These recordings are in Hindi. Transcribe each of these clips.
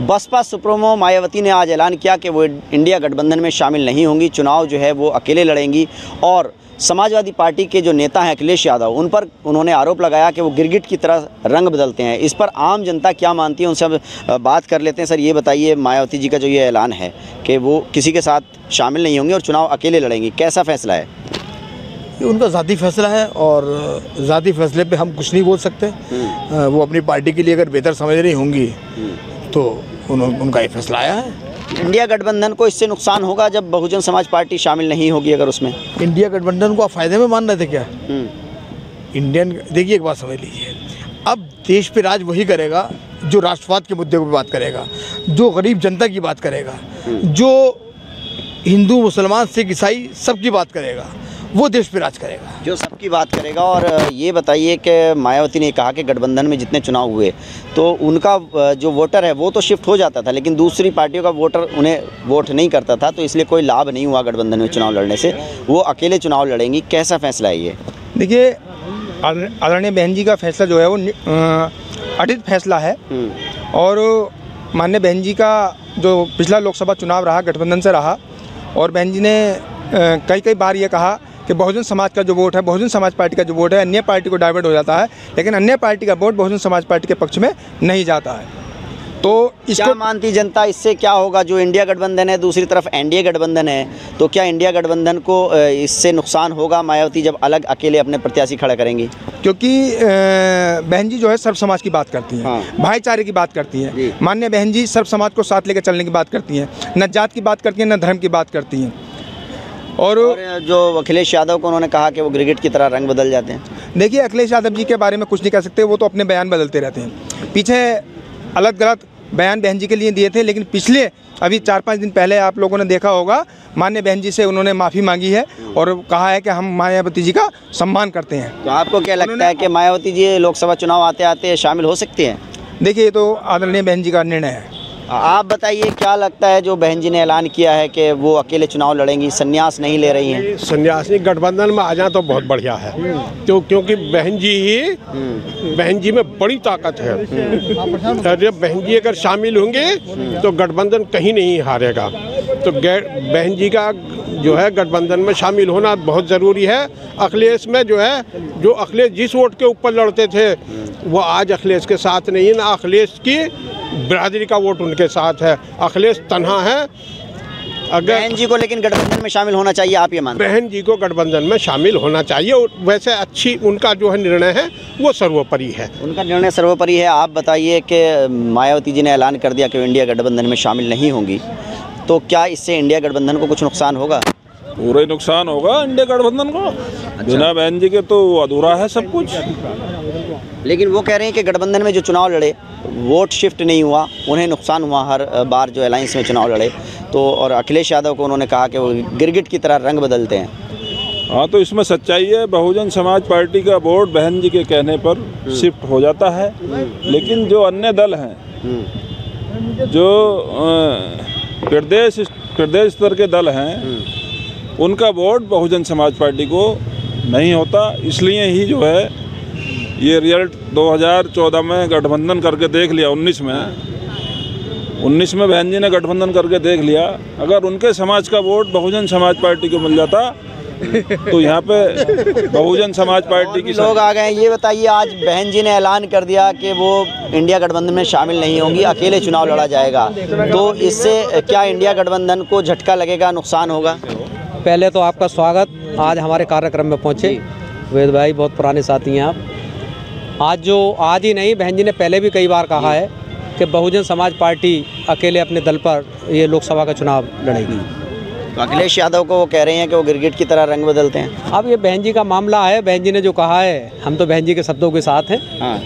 बसपा सुप्रीमो मायावती ने आज ऐलान किया कि वो इंडिया गठबंधन में शामिल नहीं होंगी, चुनाव जो है वो अकेले लड़ेंगी। और समाजवादी पार्टी के जो नेता हैं अखिलेश यादव, उन पर उन्होंने आरोप लगाया कि वो गिरगिट की तरह रंग बदलते हैं। इस पर आम जनता क्या मानती है, उनसे अब बात कर लेते हैं। सर, ये बताइए, मायावती जी का जो ये ऐलान है कि वो किसी के साथ शामिल नहीं होंगे और चुनाव अकेले लड़ेंगी, कैसा फैसला है? ये उनका ज़ाती फैसला है और ज़ाती फैसले पे हम कुछ नहीं बोल सकते। वो अपनी पार्टी के लिए अगर बेहतर समझ रही होंगी तो उनका ये फैसला आया है। इंडिया गठबंधन को इससे नुकसान होगा जब बहुजन समाज पार्टी शामिल नहीं होगी अगर उसमें? इंडिया गठबंधन को आप फायदे में मान रहे थे क्या? इंडियन, देखिए एक बात समझ लीजिए, अब देश पे राज वही करेगा जो राष्ट्रवाद के मुद्दे पर बात करेगा, जो गरीब जनता की बात करेगा, जो हिंदू मुसलमान सिख ईसाई सबकी बात करेगा, वो देश पे राज करेगा, जो सबकी बात करेगा। और ये बताइए कि मायावती ने कहा कि गठबंधन में जितने चुनाव हुए तो उनका जो वोटर है वो तो शिफ्ट हो जाता था, लेकिन दूसरी पार्टियों का वोटर उन्हें वोट नहीं करता था, तो इसलिए कोई लाभ नहीं हुआ गठबंधन में चुनाव लड़ने से। वो अकेले चुनाव लड़ेंगी, कैसा फैसला है ये? देखिए, आदरणीय बहन जी का फैसला जो है वो अडित फैसला है। और माननीय बहन जी का जो पिछला लोकसभा चुनाव रहा गठबंधन से रहा, और बहन जी ने कई बार ये कहा कि बहुजन समाज का जो वोट है, बहुजन समाज पार्टी का जो वोट है अन्य पार्टी को डाइवर्ट हो जाता है, लेकिन अन्य पार्टी का वोट बहुजन समाज पार्टी के पक्ष में नहीं जाता है। तो इसको क्या मानती जनता, इससे क्या होगा? जो इंडिया गठबंधन है, दूसरी तरफ एनडीए गठबंधन है, तो क्या इंडिया गठबंधन को इससे नुकसान होगा मायावती जब अलग अकेले अपने प्रत्याशी खड़ा करेंगी? क्योंकि बहन जी जो है सर्व समाज की बात करती हैं। हाँ। भाईचारे की बात करती हैं। माननीय बहन जी सर्व समाज को साथ लेकर चलने की बात करती हैं, न जात की बात करती हैं, न धर्म की बात करती हैं। और जो अखिलेश यादव को उन्होंने कहा कि वो गिरगिट की तरह रंग बदल जाते हैं। देखिए, अखिलेश यादव जी के बारे में कुछ नहीं कह सकते, वो तो अपने बयान बदलते रहते हैं। पीछे अलग गलत बयान बहन जी के लिए दिए थे, लेकिन पिछले अभी 4-5 दिन पहले आप लोगों ने देखा होगा, माननीय बहन जी से उन्होंने माफ़ी मांगी है और कहा है कि हम मायावती जी का सम्मान करते हैं। तो आपको क्या लगता है कि मायावती जी लोकसभा चुनाव आते आते शामिल हो सकती हैं? देखिए, ये तो आदरणीय बहन जी का निर्णय है। आप बताइए, क्या लगता है जो बहन जी ने ऐलान किया है कि वो अकेले चुनाव लड़ेंगी, संन्यास नहीं ले रही हैं? संन्यास नहीं, गठबंधन में आ जाए तो बहुत बढ़िया है। तो क्योंकि बहन जी में बड़ी ताकत है। अरे बहन जी अगर शामिल होंगे तो गठबंधन कहीं नहीं हारेगा। तो बहन जी का जो है गठबंधन में शामिल होना बहुत ज़रूरी है। अखिलेश में जो है, जो अखिलेश जिस वोट के ऊपर लड़ते थे वो आज अखिलेश के साथ नहीं है, ना अखिलेश की बिरादरी का वोट उनके साथ है। अखिलेश तन्हा है। अगर बहन जी को लेकिन गठबंधन में शामिल होना चाहिए, आप ये मानते हैं? बहन जी को गठबंधन में शामिल होना चाहिए। और वैसे अच्छी उनका जो है निर्णय है वो सर्वोपरि है। उनका निर्णय सर्वोपरि है। आप बताइए कि मायावती जी ने ऐलान कर दिया कि वो इंडिया गठबंधन में शामिल नहीं होंगी, तो क्या इससे इंडिया गठबंधन को कुछ नुकसान होगा? पूरा ही नुकसान होगा इंडिया गठबंधन को। बिना बहन जी के तो अधूरा है सब कुछ। लेकिन वो कह रहे हैं कि गठबंधन में जो चुनाव लड़े वोट शिफ्ट नहीं हुआ, उन्हें नुकसान हुआ हर बार जो अलायंस में चुनाव लड़े। तो और अखिलेश यादव को उन्होंने कहा कि वो गिरगिट की तरह रंग बदलते हैं। हाँ, तो इसमें सच्चाई है। बहुजन समाज पार्टी का वोट बहन जी के कहने पर शिफ्ट हो जाता है, लेकिन जो अन्य दल हैं, जो प्रदेश स्तर के दल हैं, उनका वोट बहुजन समाज पार्टी को नहीं होता। इसलिए ही जो है ये रिजल्ट 2014 में गठबंधन करके देख लिया, 19 में बहन जी ने गठबंधन करके देख लिया। अगर उनके समाज का वोट बहुजन समाज पार्टी को मिल जाता तो यहाँ पे बहुजन समाज पार्टी की लोग आ गए। ये बताइए, आज बहन जी ने ऐलान कर दिया कि वो इंडिया गठबंधन में शामिल नहीं होंगी, अकेले चुनाव लड़ा जाएगा, तो इससे क्या इंडिया गठबंधन को झटका लगेगा, नुकसान होगा? पहले तो आपका स्वागत, आज हमारे कार्यक्रम में पहुँचे। वेद भाई बहुत पुराने साथी हैं आप। आज ही नहीं, बहन जी ने पहले भी कई बार कहा है कि बहुजन समाज पार्टी अकेले अपने दल पर ये लोकसभा का चुनाव लड़ेगी। तो अखिलेश यादव को वो कह रहे हैं कि वो गिरगिट की तरह रंग बदलते हैं। अब ये बहन जी का मामला है, बहन जी ने जो कहा है, हम तो बहन जी के शब्दों के साथ हैं। हाँ,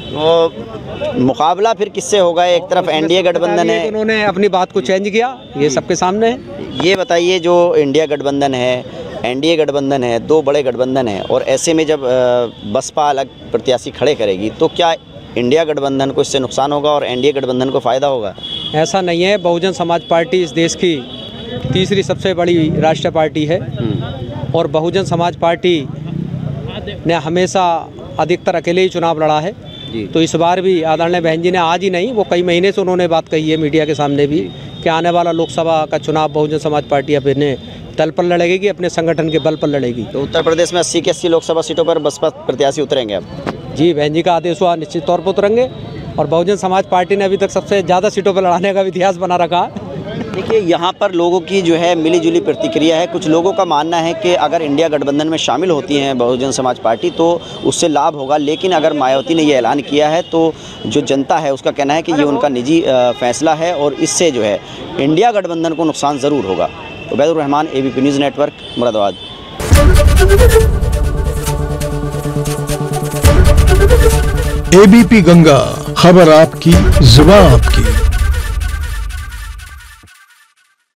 तो मुकाबला फिर किससे होगा? एक तरफ एनडीए गठबंधन है, उन्होंने अपनी बात को चेंज किया, ये सबके सामने है। ये बताइए, जो इंडिया गठबंधन है, एनडीए गठबंधन है, दो बड़े गठबंधन है, और ऐसे में जब बसपा अलग प्रत्याशी खड़े करेगी तो क्या इंडिया गठबंधन को इससे नुकसान होगा और एनडीए गठबंधन को फ़ायदा होगा? ऐसा नहीं है। बहुजन समाज पार्टी इस देश की तीसरी सबसे बड़ी राष्ट्रीय पार्टी है और बहुजन समाज पार्टी ने हमेशा अधिकतर अकेले ही चुनाव लड़ा है। तो इस बार भी आदरणीय बहन जी ने आज ही नहीं, वो कई महीने से उन्होंने बात कही है मीडिया के सामने भी कि आने वाला लोकसभा का चुनाव बहुजन समाज पार्टी अपने तल पर लड़ेगी, अपने संगठन के बल पर लड़ेगी। तो उत्तर प्रदेश में 80 की 80 लोकसभा सीटों पर बसपा प्रत्याशी उतरेंगे अब? जी, बहन जी का आदेश हुआ, निश्चित तौर पर उतरेंगे। और बहुजन समाज पार्टी ने अभी तक सबसे ज़्यादा सीटों पर लड़ाने का इतिहास बना रखा है। देखिए, यहाँ पर लोगों की जो है मिलीजुली प्रतिक्रिया है। कुछ लोगों का मानना है कि अगर इंडिया गठबंधन में शामिल होती हैं बहुजन समाज पार्टी तो उससे लाभ होगा, लेकिन अगर मायावती ने ये ऐलान किया है तो जो जनता है उसका कहना है कि ये उनका निजी फैसला है और इससे जो है इंडिया गठबंधन को नुकसान ज़रूर होगा। Ubaidur Rahman, ABP news network, Moradabad. ABP Ganga, खबर आपकी, जुबान आपकी।